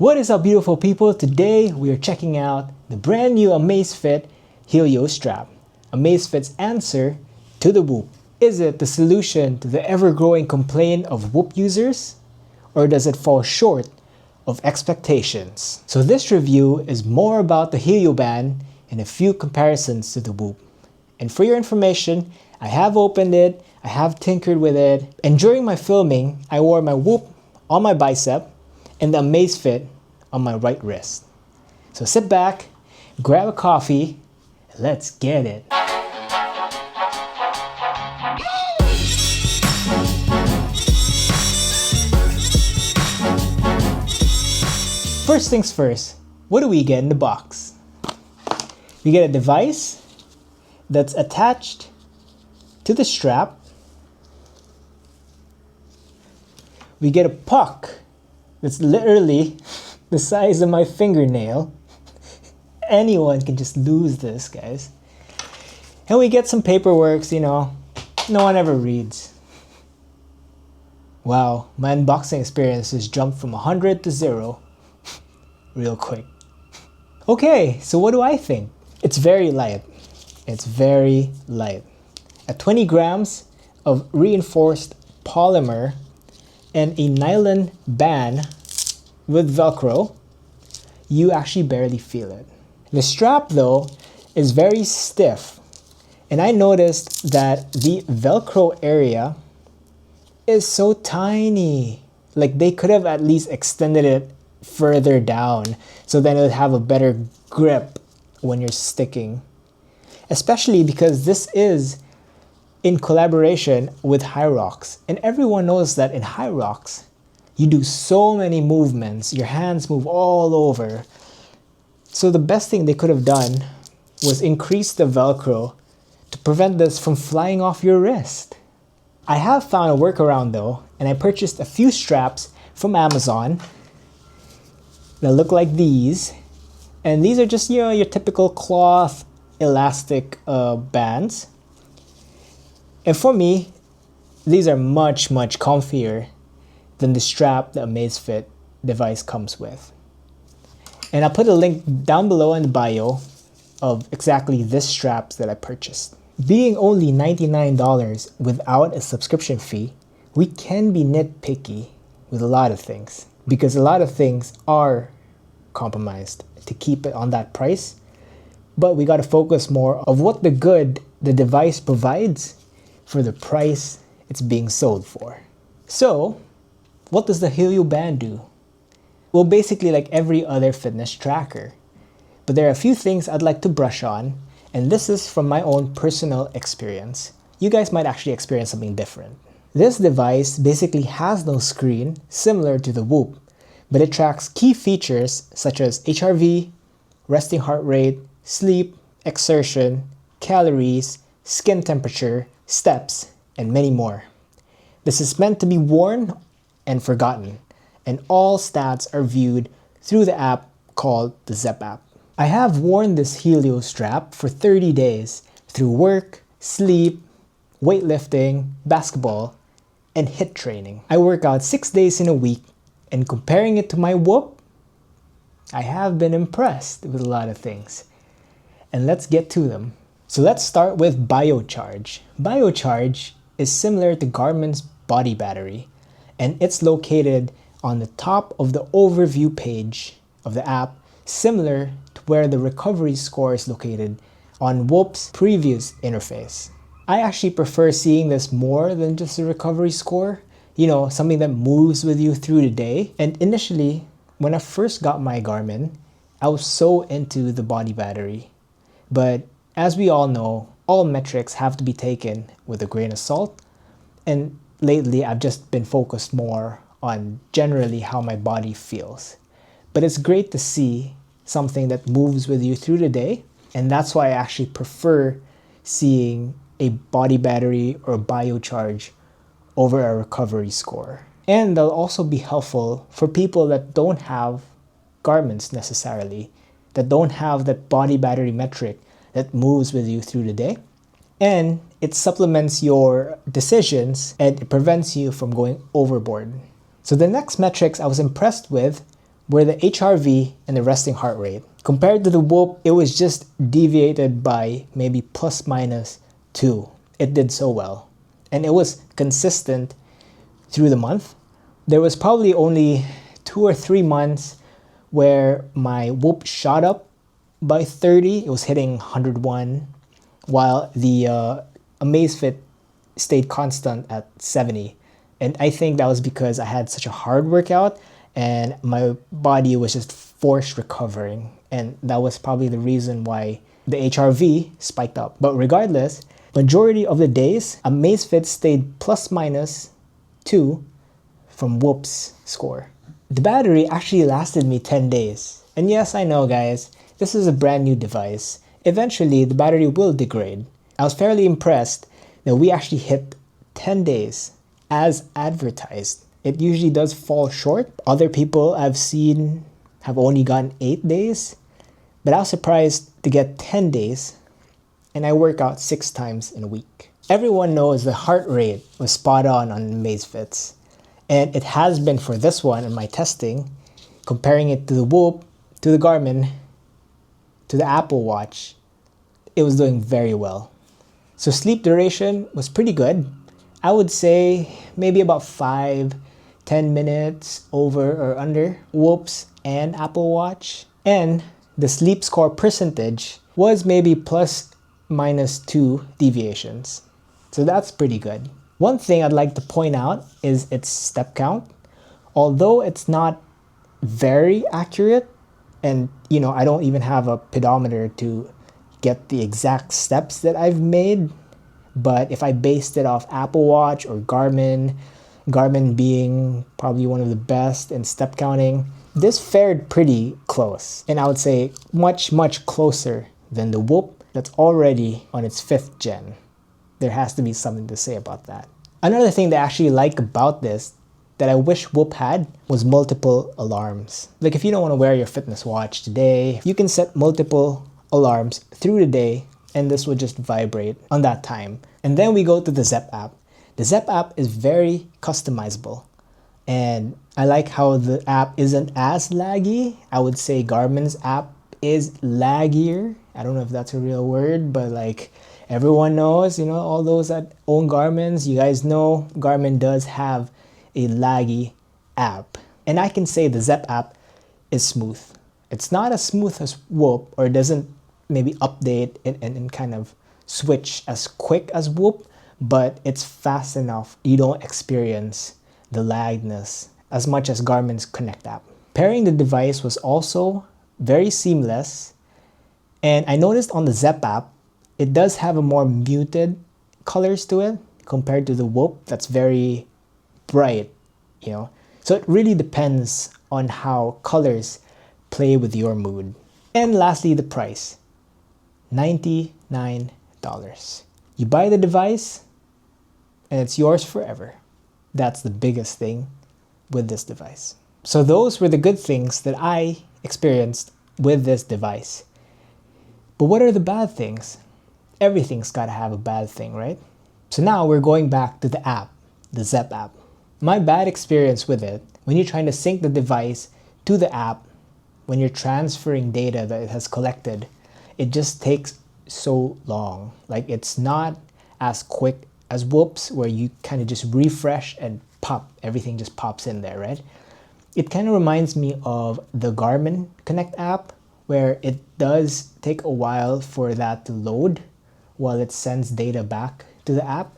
What is up, beautiful people? Today we are checking out the brand new Amazfit Helio Strap. Amazfit's answer to the Whoop. Is it the solution to the ever-growing complaint of Whoop users? Or does it fall short of expectations? So this review is more about the Helio band and a few comparisons to the Whoop. And for your information, I have opened it, I have tinkered with it, and during my filming, I wore my Whoop on my bicep and the Amazfit on my right wrist. So sit back, grab a coffee, and let's get it. First things first, what do we get in the box? We get a device that's attached to the strap. We get a puck that's literally the size of my fingernail. Anyone can just lose this, guys. And we get some paperwork, no one ever reads. Wow, my unboxing experience has jumped from 100 to 0 real quick. Okay, so what do I think? It's very light. It's very light. At 20 grams of reinforced polymer and a nylon band with Velcro, you actually barely feel it. The strap though is very stiff, and I noticed that the Velcro area is so tiny. Like they could have at least extended it further down so then it would have a better grip when you're sticking. Especially because this is in collaboration with Hyrox. And everyone knows that in Hyrox, you do so many movements, your hands move all over. So the best thing they could have done was increase the Velcro to prevent this from flying off your wrist. I have found a workaround though, and I purchased a few straps from Amazon that look like these. And these are just, your typical cloth elastic bands. And for me, these are much comfier than the strap the Amazfit device comes with. And I'll put a link down below in the bio of exactly this straps that I purchased. Being only $99 without a subscription fee, we can be nitpicky with a lot of things because a lot of things are compromised to keep it on that price. But we got to focus more of what the good the device provides for the price it's being sold for. So, what does the Helio band do? Well, basically like every other fitness tracker. But there are a few things I'd like to brush on, and this is from my own personal experience. You guys might actually experience something different. This device basically has no screen, similar to the Whoop, but it tracks key features such as HRV, resting heart rate, sleep, exertion, calories, skin temperature, steps, and many more. This is meant to be worn and forgotten, and all stats are viewed through the app called the Zepp app. I have worn this Helio strap for 30 days through work, sleep, weightlifting, basketball, and HIIT training. I work out 6 days in a week, and comparing it to my Whoop, I have been impressed with a lot of things. And let's get to them. So let's start with biocharge. Biocharge is similar to Garmin's body battery, and it's located on the top of the overview page of the app, similar to where the recovery score is located on Whoop's previous interface. I actually prefer seeing this more than just a recovery score, something that moves with you through the day. And initially, when I first got my Garmin, I was so into the body battery. But as we all know, all metrics have to be taken with a grain of salt. And lately, I've just been focused more on generally how my body feels. But it's great to see something that moves with you through the day. And that's why I actually prefer seeing a body battery or biocharge over a recovery score. And they'll also be helpful for people that don't have Garmin's necessarily, that don't have that body battery metric that moves with you through the day. And it supplements your decisions and it prevents you from going overboard. So the next metrics I was impressed with were the HRV and the resting heart rate. Compared to the Whoop, it was just deviated by maybe plus minus 2. It did so well. And it was consistent through the month. There was probably only 2 or 3 months where my Whoop shot up by 30. It was hitting 101, while the Amazfit stayed constant at 70. And I think that was because I had such a hard workout and my body was just forced recovering. And that was probably the reason why the HRV spiked up. But regardless, majority of the days, Amazfit stayed plus minus 2 from Whoop's score. The battery actually lasted me 10 days. And yes, I know guys, this is a brand new device. Eventually, the battery will degrade. I was fairly impressed that we actually hit 10 days as advertised. It usually does fall short. Other people I've seen have only gotten 8 days, but I was surprised to get 10 days, and I work out 6 times in a week. Everyone knows the heart rate was spot on Amazfits, and it has been for this one in my testing, comparing it to the Whoop, to the Garmin, to the Apple Watch. It was doing very well. So sleep duration was pretty good. I would say maybe about 5-10 minutes over or under Whoops and Apple Watch. And the sleep score percentage was maybe plus minus 2 deviations. So that's pretty good. One thing I'd like to point out is its step count. Although it's not very accurate, and I don't even have a pedometer to get the exact steps that I've made, but if I based it off Apple Watch or Garmin being probably one of the best in step counting, this fared pretty close. And I would say much, much closer than the Whoop that's already on its 5th gen. There has to be something to say about that. Another thing that I actually like about this that I wish Whoop had was multiple alarms. Like if you don't want to wear your fitness watch today, you can set multiple alarms through the day and this would just vibrate on that time. And then we go to the Zepp app. The Zepp app is very customizable. And I like how the app isn't as laggy. I would say Garmin's app is laggier. I don't know if that's a real word, but like everyone knows, all those that own Garmin's, you guys know Garmin does have a laggy app. And I can say the Zepp app is smooth. It's not as smooth as Whoop, or it doesn't maybe update and kind of switch as quick as Whoop, but it's fast enough. You don't experience the lagness as much as Garmin's Connect app. Pairing the device was also very seamless. And I noticed on the Zepp app, it does have a more muted colors to it compared to the Whoop that's very bright, So it really depends on how colors play with your mood. And lastly, the price, $99. You buy the device and it's yours forever. That's the biggest thing with this device. So those were the good things that I experienced with this device. But what are the bad things? Everything's got to have a bad thing, right? So now we're going back to the app, the Zepp app. My bad experience with it, when you're trying to sync the device to the app, when you're transferring data that it has collected, it just takes so long. Like it's not as quick as Whoops, where you kind of just refresh and pop, everything just pops in there, right? It kind of reminds me of the Garmin Connect app, where it does take a while for that to load while it sends data back to the app.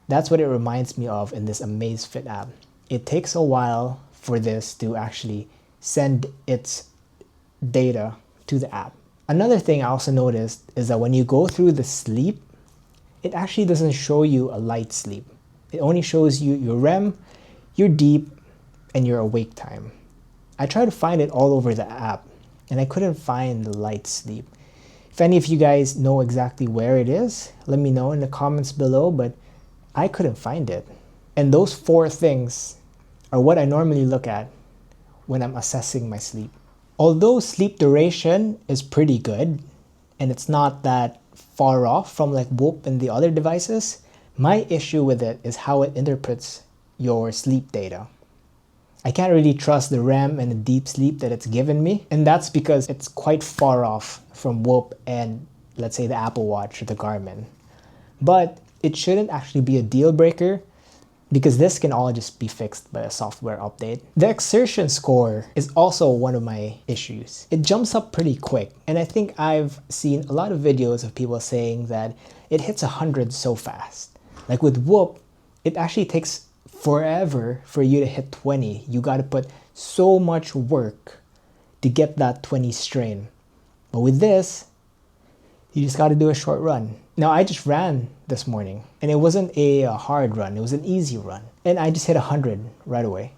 That's what it reminds me of in this Amazfit app. It takes a while for this to actually send its data to the app. Another thing I also noticed is that when you go through the sleep, it actually doesn't show you a light sleep. It only shows you your REM, your deep, and your awake time. I tried to find it all over the app, and I couldn't find the light sleep. If any of you guys know exactly where it is, let me know in the comments below, but I couldn't find it. And those 4 things are what I normally look at when I'm assessing my sleep. Although sleep duration is pretty good, and it's not that far off from like Whoop and the other devices, my issue with it is how it interprets your sleep data. I can't really trust the REM and the deep sleep that it's given me. And that's because it's quite far off from Whoop and, let's say, the Apple Watch or the Garmin. But it shouldn't actually be a deal breaker because this can all just be fixed by a software update. The exertion score is also one of my issues. It jumps up pretty quick, and I think I've seen a lot of videos of people saying that it hits 100 so fast. Like with Whoop, it actually takes forever for you to hit 20. You gotta put so much work to get that 20 strain. But with this, you just gotta do a short run. Now, I just ran this morning, and it wasn't a hard run, it was an easy run. And I just hit 100 right away.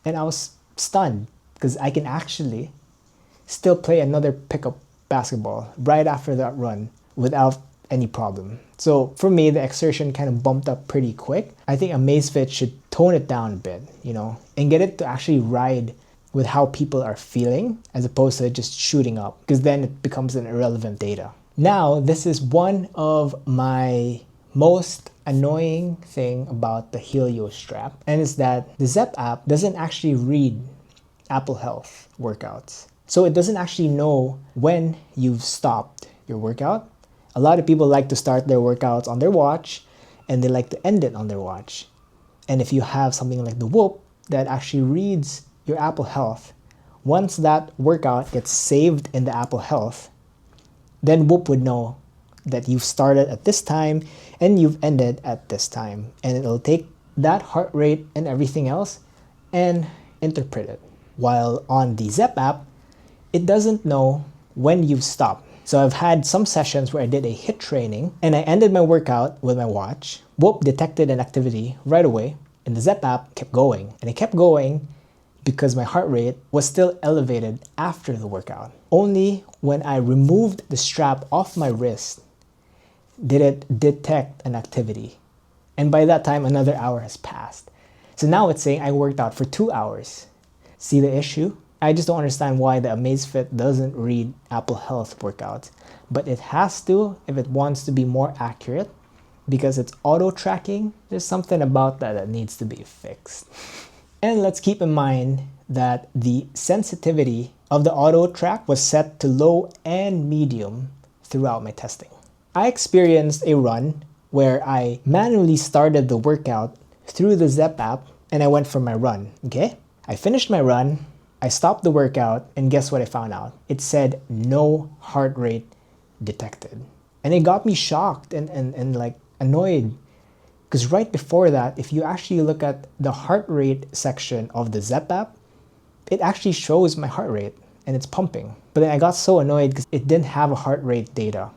And I was stunned, because I can actually still play another pickup basketball right after that run without any problem. So for me, the exertion kind of bumped up pretty quick. I think Amazfit should tone it down a bit, and get it to actually ride with how people are feeling as opposed to just shooting up, because then it becomes an irrelevant data. Now, this is one of my most annoying thing about the Helio Strap, and it's that the Zepp app doesn't actually read Apple Health workouts. So it doesn't actually know when you've stopped your workout. A lot of people like to start their workouts on their watch, and they like to end it on their watch. And if you have something like the Whoop that actually reads your Apple Health, once that workout gets saved in the Apple Health, then Whoop would know that you've started at this time and you've ended at this time. And it'll take that heart rate and everything else and interpret it. While on the Zepp app, it doesn't know when you've stopped. So I've had some sessions where I did a HIIT training and I ended my workout with my watch. Whoop detected an activity right away, and the Zepp app kept going. And it kept going because my heart rate was still elevated after the workout. Only when I removed the strap off my wrist did it detect an activity. And by that time, another hour has passed. So now it's saying I worked out for 2 hours. See the issue? I just don't understand why the Amazfit doesn't read Apple Health workouts. But it has to if it wants to be more accurate, because it's auto tracking. There's something about that needs to be fixed. And let's keep in mind that the sensitivity of the auto track was set to low and medium throughout my testing. I experienced a run where I manually started the workout through the Zepp app and I went for my run, okay? I finished my run, I stopped the workout, and guess what I found out? It said no heart rate detected. And it got me shocked and like annoyed. Because right before that, if you actually look at the heart rate section of the Zepp app, it actually shows my heart rate and it's pumping. But then I got so annoyed because it didn't have a heart rate data.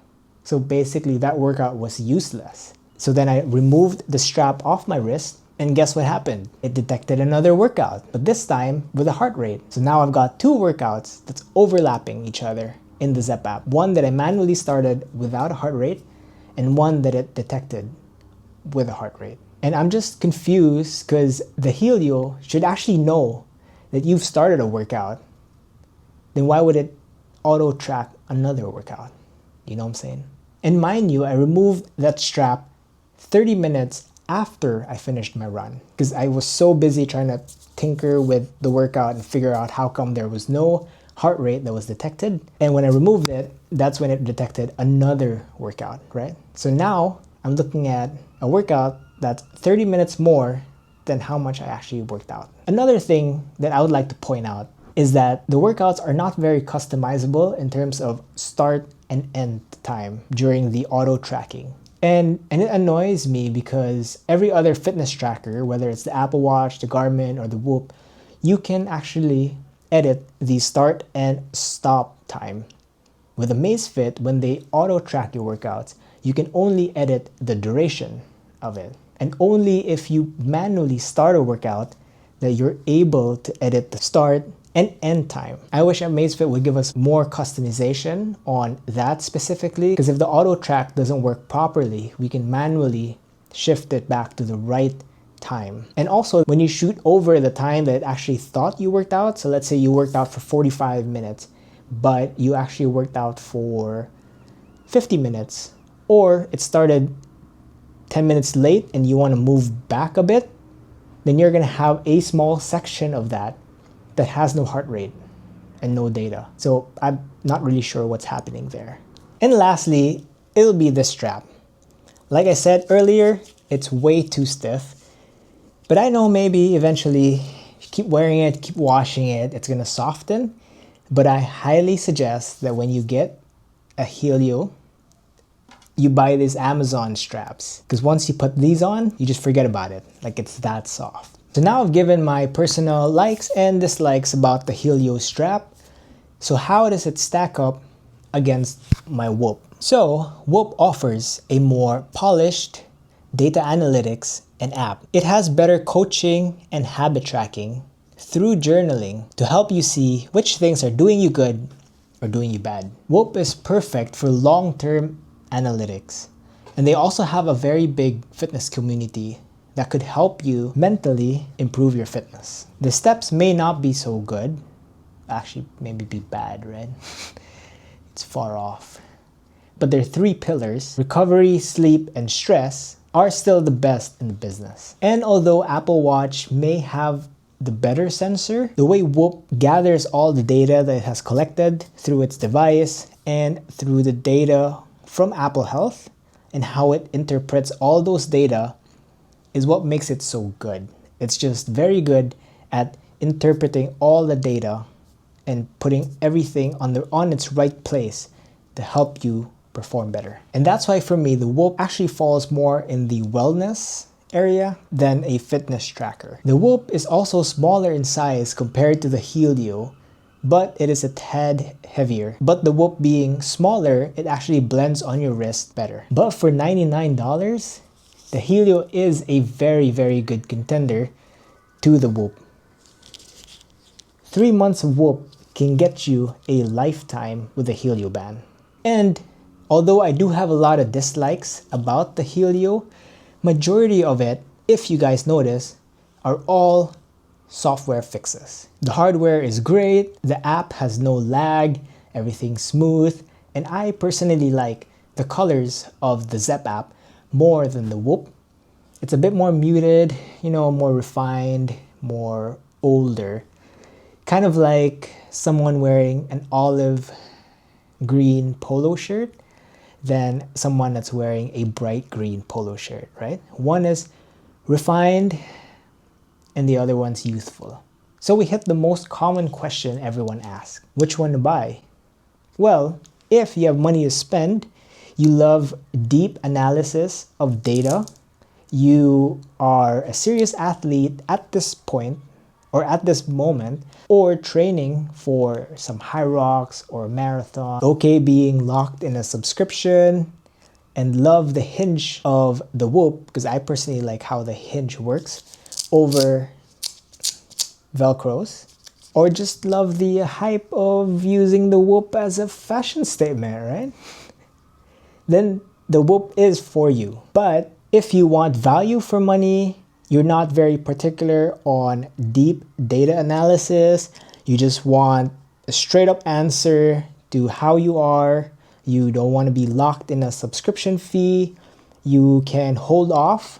So basically that workout was useless. So then I removed the strap off my wrist, and guess what happened? It detected another workout, but this time with a heart rate. So now I've got 2 workouts that's overlapping each other in the Zepp app. One that I manually started without a heart rate, and one that it detected with a heart rate. And I'm just confused because the Helio should actually know that you've started a workout. Then why would it auto track another workout? You know what I'm saying? And mind you, I removed that strap 30 minutes after I finished my run because I was so busy trying to tinker with the workout and figure out how come there was no heart rate that was detected. And when I removed it, that's when it detected another workout, right? So now I'm looking at a workout that's 30 minutes more than how much I actually worked out. Another thing that I would like to point out is that the workouts are not very customizable in terms of start and end time during the auto tracking. And it annoys me because every other fitness tracker, whether it's the Apple Watch, the Garmin, or the Whoop, you can actually edit the start and stop time. With Amazfit, when they auto track your workouts, you can only edit the duration of it. And only if you manually start a workout that you're able to edit the start and end time. I wish Amazfit would give us more customization on that specifically, because if the auto track doesn't work properly, we can manually shift it back to the right time. And also, when you shoot over the time that it actually thought you worked out, so let's say you worked out for 45 minutes, but you actually worked out for 50 minutes, or it started 10 minutes late and you want to move back a bit, then you're gonna have a small section of that that has no heart rate and no data. So I'm not really sure what's happening there. And lastly, it'll be this strap. Like I said earlier, it's way too stiff, but I know maybe eventually keep wearing it, keep washing it, it's gonna soften. But I highly suggest that when you get a Helio, you buy these Amazon straps, because once you put these on, you just forget about it. Like, it's that soft. So now I've given my personal likes and dislikes about the Helio strap. So how does it stack up against my Whoop? So Whoop offers a more polished data analytics and app. It has better coaching and habit tracking through journaling to help you see which things are doing you good or doing you bad. Whoop is perfect for long-term analytics. And they also have a very big fitness community that could help you mentally improve your fitness. The steps may not be so good, actually maybe be bad, right? It's far off. But their 3 pillars, recovery, sleep, and stress, are still the best in the business. And although Apple Watch may have the better sensor, the way Whoop gathers all the data that it has collected through its device and through the data from Apple Health and how it interprets all those data is what makes it so good. It's just very good at interpreting all the data and putting everything on its right place to help you perform better. And that's why for me, the Whoop actually falls more in the wellness area than a fitness tracker. The Whoop is also smaller in size compared to the Helio, but it is a tad heavier. But the Whoop being smaller, it actually blends on your wrist better. But for $99, the Helio is a very, very good contender to the Whoop. 3 months of Whoop can get you a lifetime with the Helio band. And although I do have a lot of dislikes about the Helio, majority of it, if you guys notice, are all software fixes. The hardware is great, the app has no lag, everything's smooth, and I personally like the colors of the Zepp app more than the Whoop. It's a bit more muted, you know, more refined, more older. Kind of like someone wearing an olive green polo shirt than someone that's wearing a bright green polo shirt, right? One is refined and the other one's youthful. So we hit the most common question everyone asks: which one to buy? Well, if you have money to spend, you love deep analysis of data, you are a serious athlete at this point or at this moment, or training for some high rocks or marathon, okay being locked in a subscription, and love the hinge of the Whoop, because I personally like how the hinge works over Velcros, or just love the hype of using the Whoop as a fashion statement, right? Then the Whoop is for you. But if you want value for money, you're not very particular on deep data analysis, you just want a straight up answer to how you are, you don't want to be locked in a subscription fee, you can hold off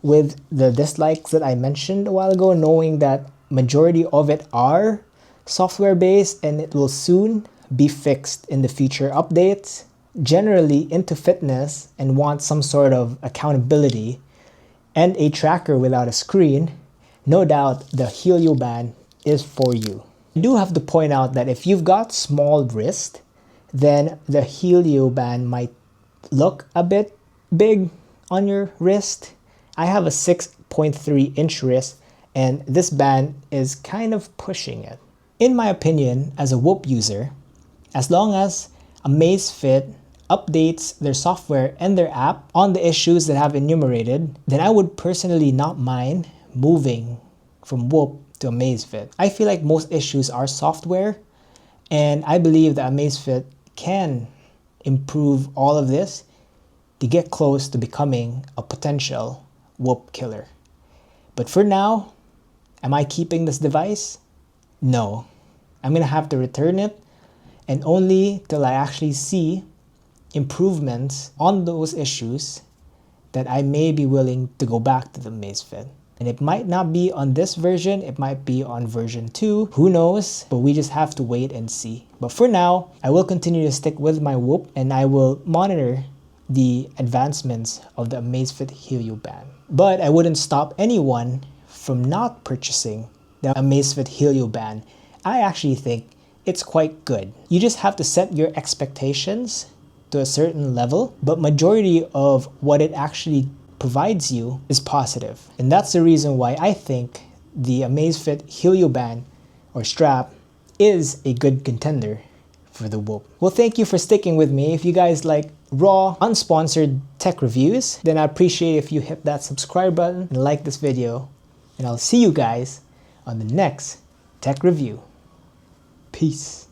with the dislikes that I mentioned a while ago, knowing that majority of it are software based and it will soon be fixed in the future updates. Generally into fitness and want some sort of accountability and a tracker without a screen, no doubt the Helio band is for you. I do have to point out that if you've got small wrist, then the Helio band might look a bit big on your wrist. I have a 6.3 inch wrist and this band is kind of pushing it. In my opinion, as a Whoop user, as long as Amazfit updates their software and their app on the issues that have enumerated, then I would personally not mind moving from Whoop to Amazfit. I feel like most issues are software, and I believe that Amazfit can improve all of this to get close to becoming a potential Whoop killer. But for now, am I keeping this device? No. I'm gonna have to return it, and only till I actually see improvements on those issues that I may be willing to go back to the Amazfit. And it might not be on this version, it might be on version 2, who knows, but we just have to wait and see. But for now, I will continue to stick with my Whoop and I will monitor the advancements of the Amazfit Helio Band. But I wouldn't stop anyone from not purchasing the Amazfit Helio Band. I actually think it's quite good. You just have to set your expectations to a certain level, but majority of what it actually provides you is positive. And that's the reason why I think the Amazfit Helio Band or strap is a good contender for the Whoop. Well, thank you for sticking with me. If you guys like raw, unsponsored tech reviews, then I appreciate if you hit that subscribe button and like this video. And I'll see you guys on the next tech review. Peace.